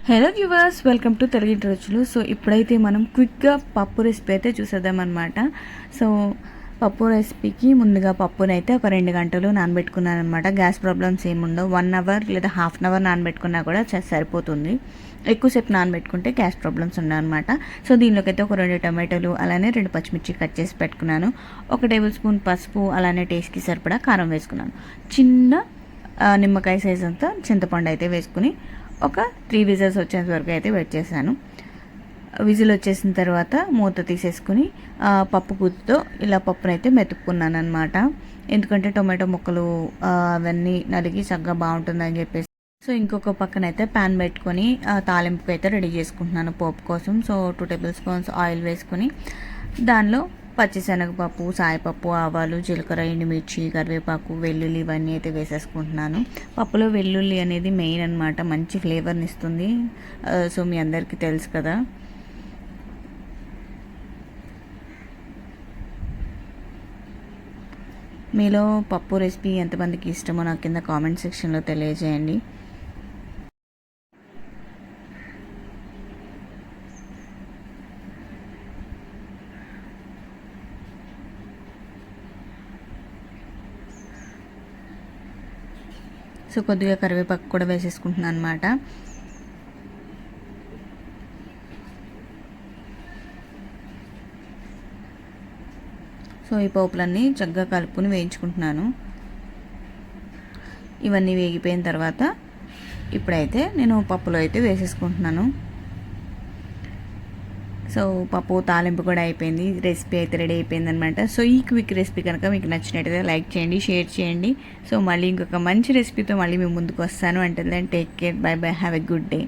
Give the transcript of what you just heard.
Hello viewers, welcome to Telugu ఇంటి రుచులు. So ఇప్పుడైతే మనం క్విక్గా పప్పు రెసిపీ అయితే చూసేద్దామన్నమాట. సో పప్పు రెసిపీకి ముందుగా పప్పునైతే ఒక 2 గంటలు నానబెట్టుకున్నాను అనమాట. గ్యాస్ ప్రాబ్లమ్స్ ఏముండవు. 1 అవర్ లేదా హాఫ్ అన్ అవర్ నానబెట్టుకున్నా కూడా సరిపోతుంది. ఎక్కువసేపు నానబెట్టుకుంటే గ్యాస్ ప్రాబ్లమ్స్ ఉండవన్నమాట. సో దీనిలోకి అయితే ఒక 2 టమాటాలు అలానే 2 పచ్చిమిర్చి కట్ చేసి పెట్టుకున్నాను. 1 టేబుల్ స్పూన్ పసుపు అలానే టేస్ట్కి సరిపడా కారం వేసుకున్నాను. చిన్న నిమ్మకాయ సైజ్ అంతా చింతపండు అయితే వేసుకుని ఒక 3 విజిల్స్ వచ్చేంత వరకు అయితే వెయిట్ చేశాను. విజిల్ వచ్చేసిన తర్వాత మూత తీసేసుకుని పప్పు గుత్తితో ఇలా పప్పునైతే మెతుక్కున్నాను అనమాట. ఎందుకంటే టొమాటో ముక్కలు అవన్నీ నలిగి చక్కగా బాగుంటుందని చెప్పేసి. సో ఇంకొక పక్కనైతే ప్యాన్ పెట్టుకొని తాలింపుకి అయితే రెడీ చేసుకుంటున్నాను పోపు కోసం. సో 2 టేబుల్ స్పూన్స్ ఆయిల్ వేసుకుని దానిలో పచ్చిశనగపప్పు, సాయపప్పు, ఆవాలు, జీలకర్ర, ఎండుమిర్చి, కరివేపాకు, వెల్లుల్లి ఇవన్నీ అయితే వేసేసుకుంటున్నాను. పప్పులో వెల్లుల్లి అనేది మెయిన్ అనమాట, మంచి ఫ్లేవర్ని ఇస్తుంది. సో మీ అందరికీ తెలుసు కదా. మీలో పప్పు రెసిపీ ఎంతమందికి ఇష్టమో నాకు కింద కామెంట్ సెక్షన్లో తెలియజేయండి. సో కొద్దిగా కరివేపాకు కూడా వేసేసుకుంటున్నాను అనమాట. సో ఈ పోపులన్నీ చక్కగా కలుపుకుని వేయించుకుంటున్నాను. ఇవన్నీ వేగిపోయిన తర్వాత ఇప్పుడైతే నేను పప్పులో అయితే వేసేసుకుంటున్నాను. సో పప్పు తాలింపు కూడా అయిపోయింది, రెసిపీ అయితే రెడీ అయిపోయింది అనమాట. సో ఈ క్విక్ రెసిపీ కనుక మీకు నచ్చినట్టయితే లైక్ చేయండి, షేర్ చేయండి. సో మళ్ళీ ఇంకొక మంచి రెసిపీతో మళ్ళీ మేము ముందుకు వస్తాను. అంటే take care, by by, have a good day.